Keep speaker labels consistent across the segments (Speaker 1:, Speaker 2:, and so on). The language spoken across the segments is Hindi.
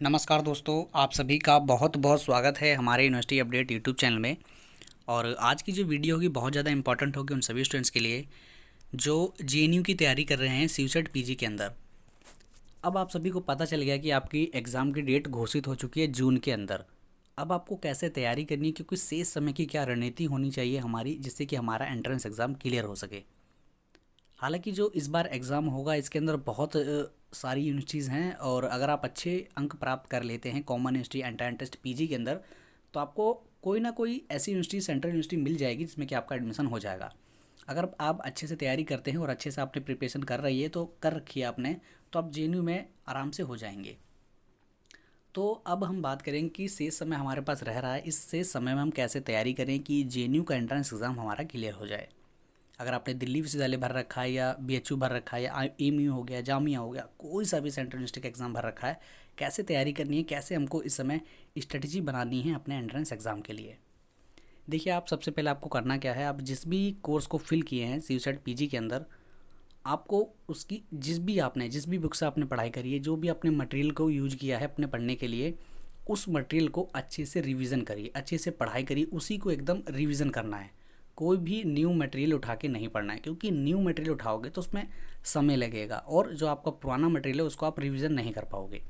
Speaker 1: नमस्कार दोस्तों, आप सभी का बहुत बहुत स्वागत है हमारे यूनिवर्सिटी अपडेट यूट्यूब चैनल में। और आज की जो वीडियो होगी बहुत ज़्यादा इंपॉर्टेंट होगी उन सभी स्टूडेंट्स के लिए जो जेएनयू की तैयारी कर रहे हैं सीयूसेट पीजी के अंदर। अब आप सभी को पता चल गया कि आपकी एग्ज़ाम की डेट घोषित हो चुकी है जून के अंदर। अब आपको कैसे तैयारी करनी है, क्योंकि शेष समय की क्या रणनीति होनी चाहिए हमारी, जिससे कि हमारा एंट्रेंस एग्ज़ाम क्लियर हो सके। हालांकि जो इस बार एग्ज़ाम होगा इसके अंदर बहुत सारी यूनिवर्सिटीज़ हैं, और अगर आप अच्छे अंक प्राप्त कर लेते हैं common university entrance test PG के अंदर, तो आपको कोई ना कोई ऐसी यूनिवर्सिटी, सेंट्रल यूनिवर्सिटी मिल जाएगी जिसमें कि आपका एडमिशन हो जाएगा। अगर आप अच्छे से तैयारी करते हैं और अच्छे से आपने प्रिपरेशन कर रही है तो कर रखी है आपने, तो आप जेएनयू में आराम से हो जाएंगे। तो अब हम बात करेंगे कि शेष समय हमारे पास रह रहा है, इस शेष समय में हम कैसे तैयारी करें कि जेएनयू का एंट्रेंस एग्ज़ाम हमारा क्लियर हो जाए। अगर आपने दिल्ली विश्वविद्यालय भर रखा है या बीएचयू भर रखा है या एमयू हो गया, जामिया हो गया, कोई सा भी सेंट्रल यूनिवर्सिटी का एग्ज़ाम भर रखा है, कैसे तैयारी करनी है, कैसे हमको इस समय स्ट्रेटजी बनानी है अपने एंट्रेंस एग्ज़ाम के लिए। देखिए, आप सबसे पहले आपको करना क्या है, आप जिस भी कोर्स को फिल किए हैं सीयूसेट पीजी के अंदर, आपको उसकी जिस भी बुक से आपने पढ़ाई करी है, जो भी आपने मटेरियल को यूज किया है अपने पढ़ने के लिए, उस मटेरियल को अच्छे से रिवीजन करिए, अच्छे से पढ़ाई करिए, उसी को एकदम रिवीजन करना है। कोई भी न्यू मटेरियल उठा के नहीं पढ़ना है, क्योंकि न्यू मटेरियल उठाओगे तो उसमें समय लगेगा और जो आपका पुराना मटेरियल है उसको आप रिवीजन नहीं कर पाओगे।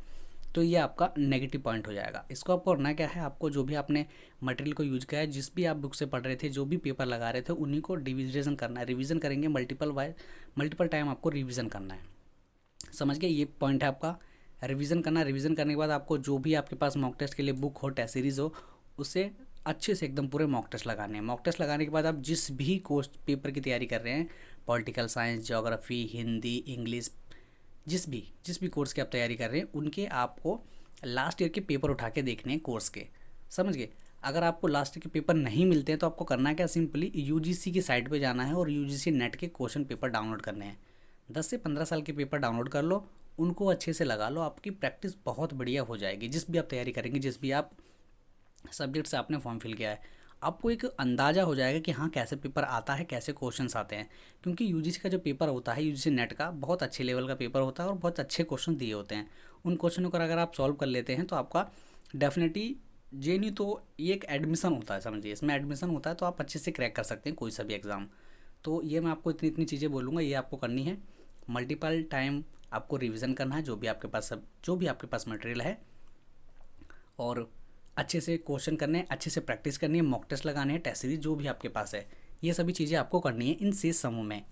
Speaker 1: तो ये आपका नेगेटिव पॉइंट हो जाएगा। इसको आपको करना क्या है, आपको जो भी आपने मटेरियल को यूज किया है, जिस भी आप बुक से पढ़ रहे थे, जो भी पेपर लगा रहे थे, उन्हीं को रिविजन करना है। रिवीजन करेंगे मल्टीपल टाइम आपको रिवीजन करना है। समझ गए, ये पॉइंट है आपका। रिवीजन करना, रिवीजन करने के बाद आपको जो भी आपके पास मॉक टेस्ट के लिए बुक हो, टेस्ट सीरीज़ हो, उससे अच्छे से एकदम पूरे मॉक टेस्ट लगाने हैं। मॉक टेस्ट लगाने के बाद आप जिस भी कोर्स पेपर की तैयारी कर रहे हैं, political science, geography, Hindi, English, जिस भी कोर्स की आप तैयारी कर रहे हैं, उनके आपको लास्ट ईयर के पेपर उठा के देखने हैं कोर्स के। समझ गए। अगर आपको लास्ट ईयर के पेपर नहीं मिलते हैं तो आपको करना है क्या, सिंपली यूजीसी की साइट पे जाना है और यूजीसी नेट के क्वेश्चन पेपर डाउनलोड करने हैं। 10 से 15 साल के पेपर डाउनलोड कर लो, उनको अच्छे से लगा लो, आपकी प्रैक्टिस बहुत बढ़िया हो जाएगी। जिस भी आप तैयारी करेंगे, जिस भी आप सब्जेक्ट से आपने फॉर्म फिल किया है, आपको एक अंदाज़ा हो जाएगा कि हाँ कैसे पेपर आता है, कैसे क्वेश्चंस आते हैं। क्योंकि यूजीसी का जो पेपर होता है, यूजीसी नेट का, बहुत अच्छे लेवल का पेपर होता है और बहुत अच्छे क्वेश्चन दिए होते हैं। उन क्वेश्चनों को अगर आप सॉल्व कर लेते हैं तो आपका डेफिनेटली जेएनयू, तो ये एक एडमिशन होता है, समझिए, इसमें एडमिशन होता है, तो आप अच्छे से क्रैक कर सकते हैं कोई सा भी एग्ज़ाम। तो ये मैं आपको इतनी इतनी चीज़ें बोलूँगा, ये आपको करनी है। मल्टीपल टाइम आपको रिवीजन करना है, जो भी आपके पास मटेरियल है, और अच्छे से क्वेश्चन करने हैं, अच्छे से प्रैक्टिस करनी है, मॉक टेस्ट लगाने हैं, टेस्ट सीरीज जो भी आपके पास है, ये सभी चीज़ें आपको करनी है इन शेष समूह में।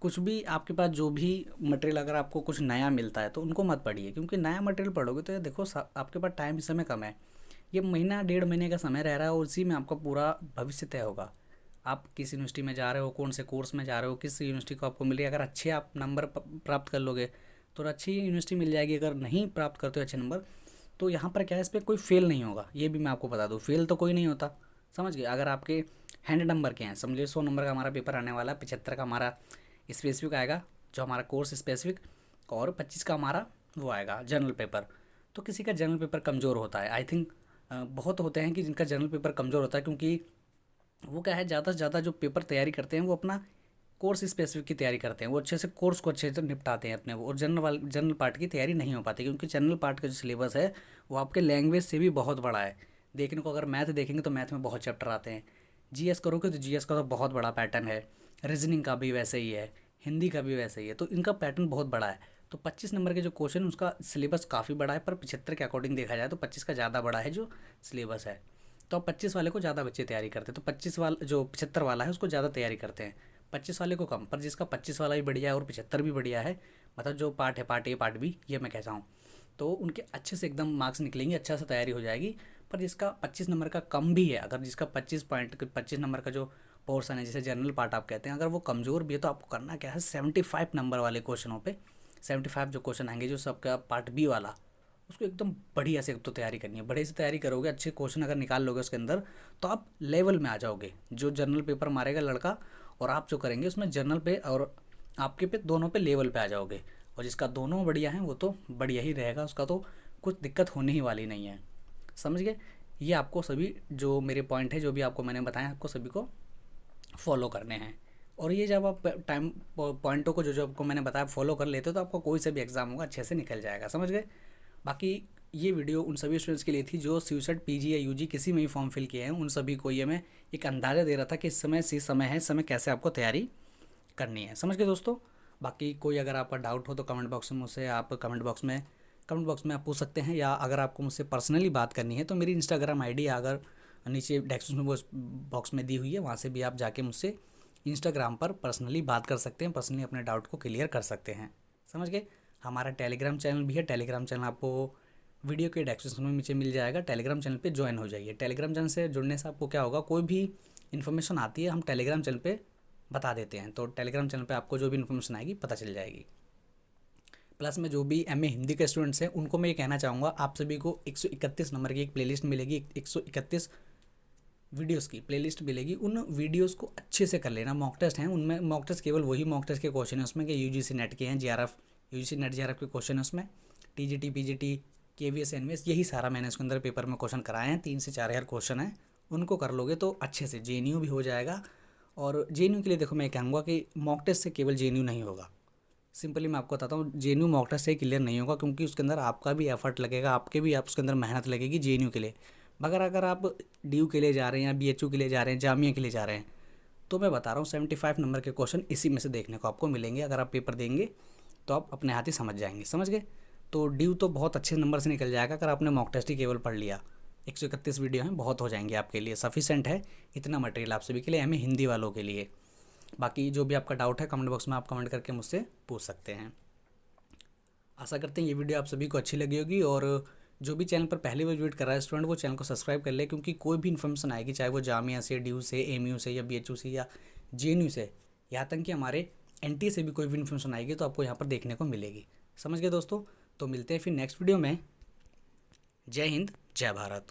Speaker 1: कुछ भी आपके पास जो भी मटेरियल अगर आपको कुछ नया मिलता है तो उनको मत पढ़िए, क्योंकि नया मटेरियल पढ़ोगे तो ये देखो आपके पास टाइम इस समय कम है। ये महीना 1.5 महीने का समय रह रहा है और उसी में आपका पूरा भविष्य तय होगा। आप किस यूनिवर्सिटी में जा रहे हो, कौन से कोर्स में जा रहे हो, किस यूनिवर्सिटी को आपको मिल रही है। अगर अच्छे आप नंबर प्राप्त कर लोगे तो अच्छी यूनिवर्सिटी मिल जाएगी। अगर नहीं प्राप्त करते हो अच्छे नंबर, तो यहाँ पर क्या है, इस पर कोई फेल नहीं होगा। ये भी मैं आपको बता दूँ, फेल तो कोई नहीं होता। समझ गए। अगर आपके हैंड नंबर के हैं, समझिए 100 नंबर का हमारा पेपर आने वाला है, 75 का हमारा स्पेसिफिक आएगा जो हमारा कोर्स स्पेसिफिक, और 25 का हमारा वो आएगा जनरल पेपर। तो किसी का जनरल पेपर कमज़ोर होता है, आई थिंक बहुत होते हैं कि जिनका जनरल पेपर कमज़ोर होता है, क्योंकि वो क्या है, ज़्यादा से ज़्यादा जो पेपर तैयारी करते हैं वो अपना कोर्स स्पेसिफिक की तैयारी करते हैं, वो अच्छे से कोर्स को अच्छे से निपटाते हैं अपने वो, और जनरल पार्ट की तैयारी नहीं हो पाती, क्योंकि जनरल पार्ट का जो सिलेबस है वो आपके लैंग्वेज से भी बहुत बड़ा है। देखने को अगर मैथ देखेंगे तो मैथ में बहुत चैप्टर आते हैं, जीएस करोगे तो जीएस का तो बहुत बड़ा पैटर्न है, रीजनिंग का भी वैसे ही है, हिंदी का भी वैसे ही है, तो इनका पैटर्न बहुत बड़ा है। तो 25 नंबर के जो क्वेश्चन, उसका सिलेबस काफ़ी बड़ा है, पर 75 के अकॉर्डिंग देखा जाए तो 25 का ज़्यादा बड़ा है जो सिलेबस है। तो अब 25 वाले को ज़्यादा बच्चे तैयारी करते हैं, तो 25 वाला जो 75 वाला है उसको ज़्यादा तैयारी करते हैं, 25 वाले को कम। पर जिसका 25 वाला भी बढ़िया है और 75 भी बढ़िया है, मतलब जो पार्ट है, पार्ट ए पार्ट बी, ये मैं कहता हूँ, तो उनके अच्छे से एकदम मार्क्स निकलेंगे, अच्छा से तैयारी हो जाएगी। पर जिसका 25 नंबर का कम भी है, अगर जिसका 25 नंबर का जो पोर्सन है, जिसे जनरल पार्ट आप कहते हैं, अगर वो कमज़ोर भी है, तो आपको करना क्या है, 75 नंबर वाले क्वेश्चनों पे, 75 जो क्वेश्चन आएंगे जो सबका पार्ट बी वाला, उसको एकदम बढ़िया से तो तैयारी करनी है। बढ़िया से तैयारी करोगे, अच्छे क्वेश्चन अगर निकाल लोगे उसके अंदर, तो आप लेवल में आ जाओगे। जो जनरल पेपर मारेगा लड़का और आप जो करेंगे उसमें जनरल पे और आपके पे, दोनों पे लेवल पे आ जाओगे। और जिसका दोनों बढ़िया हैं वो तो बढ़िया ही रहेगा, उसका तो कुछ दिक्कत होने ही वाली नहीं है। समझ गए। ये आपको सभी जो मेरे पॉइंट है, जो भी आपको मैंने बताया, आपको सभी को फॉलो करने हैं। और ये जब आप टाइम पॉइंटों को जो जो आपको मैंने बताया फॉलो कर लेते हो, तो आपको कोई से भी एग्ज़ाम होगा अच्छे से निकल जाएगा। समझ गए। बाकी ये वीडियो उन सभी स्टूडेंट्स के लिए थी जो सीयूसेट पीजी या यूजी किसी में भी फॉर्म फिल किए हैं। उन सभी को ये मैं एक अंदाज़ा दे रहा था कि इस समय समय है, इस समय कैसे आपको तैयारी करनी है। समझ गए दोस्तों। बाकी कोई अगर आपका डाउट हो तो कमेंट बॉक्स में मुझसे आप कमेंट बॉक्स में आप पूछ सकते हैं, या अगर आपको मुझसे पर्सनली बात करनी है तो मेरी इंस्टाग्राम आईडी अगर नीचे डिस्क्रिप्शन बॉक्स में दी हुई है, वहाँ से भी आप जाके मुझसे इंस्टाग्राम पर पर्सनली बात कर सकते हैं, पर्सनली अपने डाउट को क्लियर कर सकते हैं। समझ गए। हमारा टेलीग्राम चैनल भी है, टेलीग्राम चैनल आपको वीडियो के डिस्क्रिप्शन में नीचे मिल जाएगा। टेलीग्राम चैनल पे ज्वाइन हो जाइए। टेलीग्राम चैनल से जुड़ने से आपको क्या होगा, कोई भी इन्फॉर्मेशन आती है हम टेलीग्राम चैनल पे बता देते हैं, तो टेलीग्राम चैनल पे आपको जो भी इन्फॉर्मेशन आएगी पता चल जाएगी। प्लस में जो भी एमए हिंदी के स्टूडेंट्स हैं उनको मैं ये कहना चाहूँगा, आप सभी को 131 नंबर की एक प्लेलिस्ट मिलेगी, 131 वीडियोस की प्लेलिस्ट मिलेगी। उन वीडियोस को अच्छे से कर लेना। मॉक टेस्ट हैं, उनमें मॉक टेस्ट केवल वही मॉक टेस्ट के क्वेश्चन है उसमें कि यूजीसी नेट के हैं, जेआरएफ यूजीसी नेट जेआरएफ के क्वेश्चन है उसमें, टीजीटी पीजीटी केवीएस एनवीएस, यही सारा मैंने इसके अंदर पेपर में क्वेश्चन कराए हैं। 3 से 4 हज़ार क्वेश्चन है, उनको कर लोगे तो अच्छे से जेएनयू भी हो जाएगा। और जेएनयू के लिए देखो मैं कहूँगा कि मॉक टेस्ट से केवल जेएनयू नहीं होगा। सिंपली मैं आपको बताता हूँ, जेएनयू मॉक टेस्ट से क्लियर नहीं होगा, क्योंकि उसके अंदर आपका भी एफर्ट लगेगा, आपके भी आप उसके अंदर मेहनत लगेगी जेएनयू के लिए। मगर अगर आप डीयू के लिए जा रहे हैं या बीएचयू के लिए जा रहे हैं, जामिया के लिए जा रहे हैं, तो मैं बता रहा हूँ 75 नंबर के क्वेश्चन इसी में से देखने को आपको मिलेंगे। अगर आप पेपर देंगे तो आप अपने हाथ ही समझ जाएंगे। समझ गए। तो ड्यू तो बहुत अच्छे नंबर से निकल जाएगा अगर आपने मॉक टेस्ट ही केवल पढ़ लिया। 131 वीडियो हैं, बहुत हो जाएंगे आपके लिए, सफिशेंट है इतना मटेरियल आप सभी के लिए, हमें हिंदी वालों के लिए। बाकी जो भी आपका डाउट है कमेंट बॉक्स में आप कमेंट करके मुझसे पूछ सकते हैं। आशा करते हैं ये वीडियो आप सभी को अच्छी लगी होगी, और जो भी चैनल पर पहली बार विजिट कर रहा है स्टूडेंट वो चैनल को सब्सक्राइब कर ले, क्योंकि कोई भी इन्फॉर्मेशन आएगी, चाहे वो जामिया से, ड्यू से, एमयू से, या बीएचयू से, या जेएनयू से, यहाँ तक कि हमारे एनटीए से भी कोई भी इन्फॉर्मेशन आएगी तो आपको यहाँ पर देखने को मिलेगी। समझ गए दोस्तों। तो मिलते हैं फिर नेक्स्ट वीडियो में। जय हिंद, जय भारत।